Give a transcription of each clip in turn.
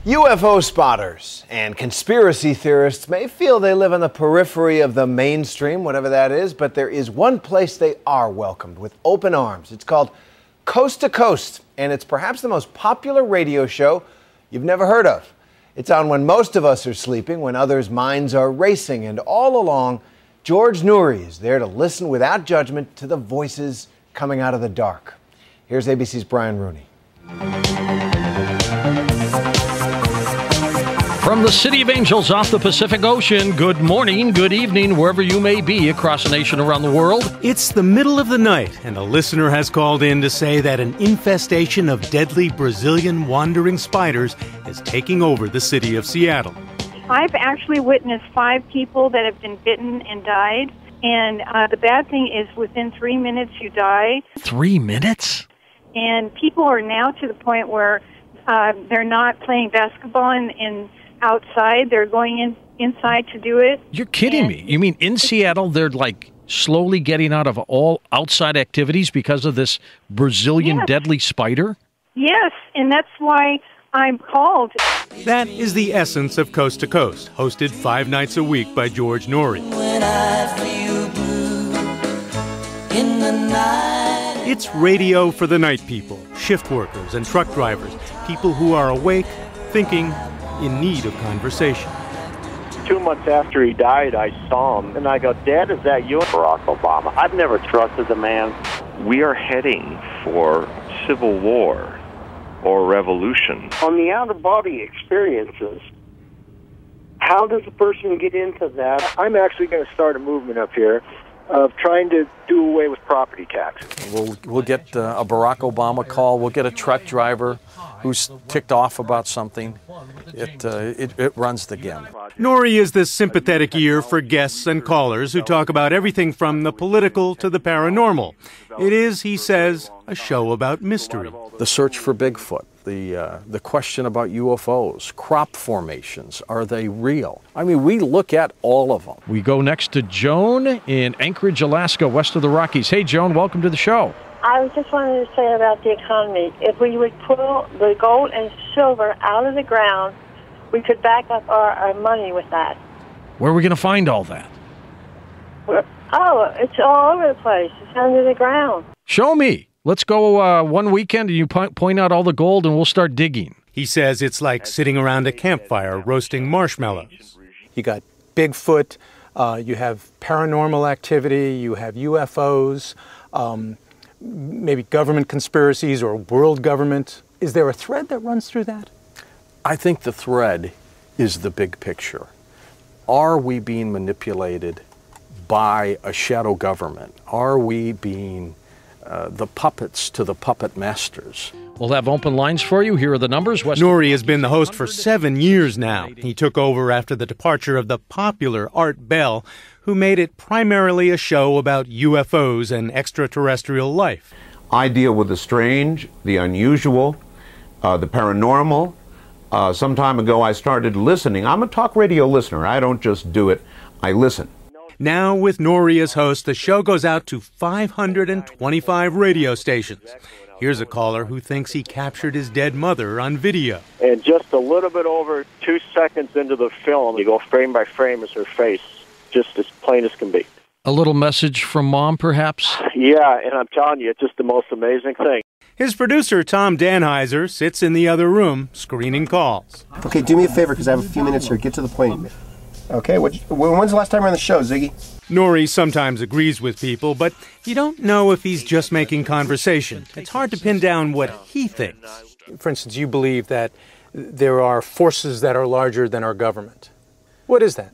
UFO spotters and conspiracy theorists may feel they live on the periphery of the mainstream, whatever that is, but there is one place they are welcomed with open arms. It's called Coast to Coast, and it's perhaps the most popular radio show you've never heard of. It's on when most of us are sleeping, when others' minds are racing, and all along, George Noory is there to listen without judgment to the voices coming out of the dark. Here's ABC's Brian Rooney. From the City of Angels off the Pacific Ocean, good morning, good evening, wherever you may be across the nation, around the world. It's the middle of the night, and a listener has called in to say that an infestation of deadly Brazilian wandering spiders is taking over the city of Seattle. I've actually witnessed 5 people that have been bitten and died, and the bad thing is within 3 minutes you die. 3 minutes? And people are now to the point where they're not playing basketball in outside. They're going inside to do it. You're kidding me. You mean in Seattle they're like slowly getting out of all outside activities because of this Brazilian deadly spider? Yes, and that's why I'm called. That is the essence of Coast to Coast, hosted 5 nights a week by George Noory. When I feel blue in the night. It's radio for the night people, shift workers and truck drivers, people who are awake, thinking, in need of conversation. 2 months after he died, I saw him, and I go, Dad, is that you? Barack Obama. I've never trusted the man. We are heading for civil war or revolution. On the out-of-body experiences, how does a person get into that? I'm actually going to start a movement up here of trying to do away with property tax. We'll get a Barack Obama call. We'll get a truck driver who's ticked off about something. It runs the gamut. Noory is the sympathetic ear for guests and callers who talk about everything from the political to the paranormal. It is, he says, a show about mystery. The search for Bigfoot, the question about UFOs, crop formations, are they real? I mean, we look at all of them. We go next to Joan in Anchorage, Alaska, west of the Rockies. Hey, Joan, welcome to the show. I was just wanting to say about the economy. If we would pull the gold and silver out of the ground, we could back up our money with that. Where are we going to find all that? It's all over the place. It's under the ground. Show me. Let's go one weekend and you point out all the gold and we'll start digging. He says it's like sitting around a campfire roasting marshmallows. You got Bigfoot, you have paranormal activity, you have UFOs, maybe government conspiracies or world government. Is there a thread that runs through that? I think the thread is the big picture. Are we being manipulated by a shadow government? Are we being the puppets to the puppet masters? We'll have open lines for you. Here are the numbers. Noory has been the host for 7 years now. He took over after the departure of the popular Art Bell, who made it primarily a show about UFOs and extraterrestrial life. I deal with the strange, the unusual, the paranormal. Some time ago I started listening. I'm a talk radio listener. I don't just do it, I listen. Now, with Noory as host, the show goes out to 525 radio stations. Here's a caller who thinks he captured his dead mother on video. And just a little bit over 2 seconds into the film, you go frame by frame as her face, just as plain as can be. A little message from Mom, perhaps? Yeah, and I'm telling you, it's just the most amazing thing. His producer, Tom Danheiser, sits in the other room screening calls. Okay, do me a favor, because I have a few minutes here. Get to the point. Okay, when's the last time you were on the show, Ziggy? Noory sometimes agrees with people, but you don't know if he's just making conversation. It's hard to pin down what he thinks. For instance, you believe that there are forces that are larger than our government. What is that?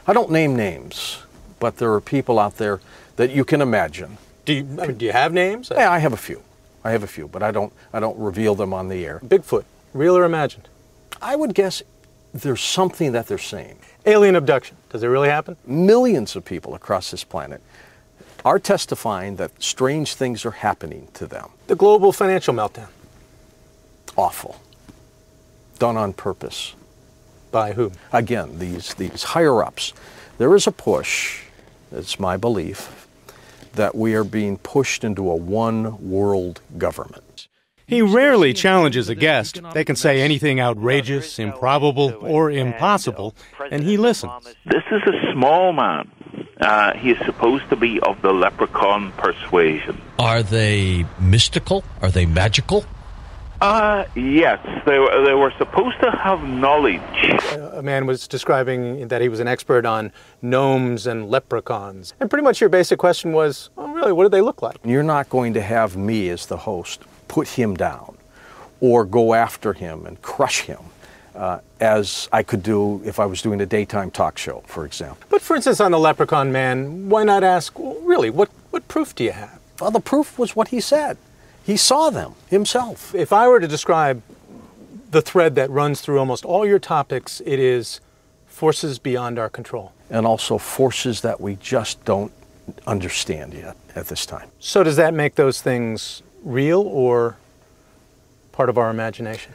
I don't name names, but there are people out there that you can imagine. Do you have names? Yeah, I have a few. But I don't reveal them on the air. Bigfoot, real or imagined? I would guess there's something that they're saying. Alien abduction, does it really happen? Millions of people across this planet are testifying that strange things are happening to them. The global financial meltdown. Awful. Done on purpose. By whom? Again, these higher-ups. There is a push, it's my belief, that we are being pushed into a one-world government. He rarely challenges a guest. They can say anything outrageous, improbable, or impossible, and he listens. This is a small man. He is supposed to be of the leprechaun persuasion. Are they mystical? Are they magical? Yes. They were supposed to have knowledge. A man was describing that he was an expert on gnomes and leprechauns. And pretty much your basic question was, oh, really, what do they look like? You're not going to have me as the host put him down or go after him and crush him. As I could do if I was doing a daytime talk show, for example. But for instance, on the Leprechaun Man, why not ask, well, really, what proof do you have? Well, the proof was what he said. He saw them himself. If I were to describe the thread that runs through almost all your topics, it is forces beyond our control. And also forces that we just don't understand yet at this time. So does that make those things real or part of our imagination?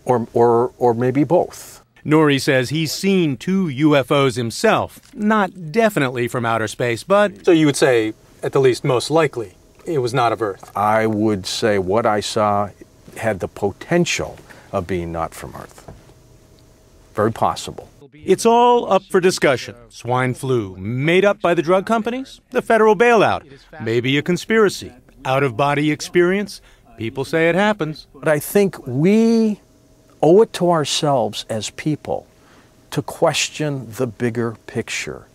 Or maybe both. Noory says he's seen 2 UFOs himself, not definitely from outer space, but... So you would say, at the least most likely, it was not of Earth? I would say what I saw had the potential of being not from Earth. Very possible. It's all up for discussion. Swine flu, made up by the drug companies? The federal bailout? Maybe a conspiracy? Out-of-body experience? People say it happens. But I think we owe it to ourselves as people to question the bigger picture.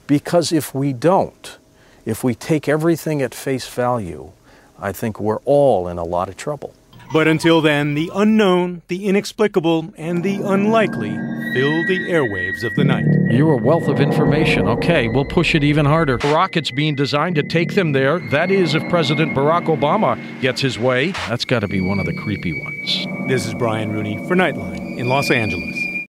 Because if we don't, if we take everything at face value, I think we're all in a lot of trouble. But until then, the unknown, the inexplicable, and the unlikely fill the airwaves of the night. You're a wealth of information. Okay, we'll push it even harder. Rockets being designed to take them there. That is, if President Barack Obama gets his way. That's got to be one of the creepy ones. This is Brian Rooney for Nightline in Los Angeles.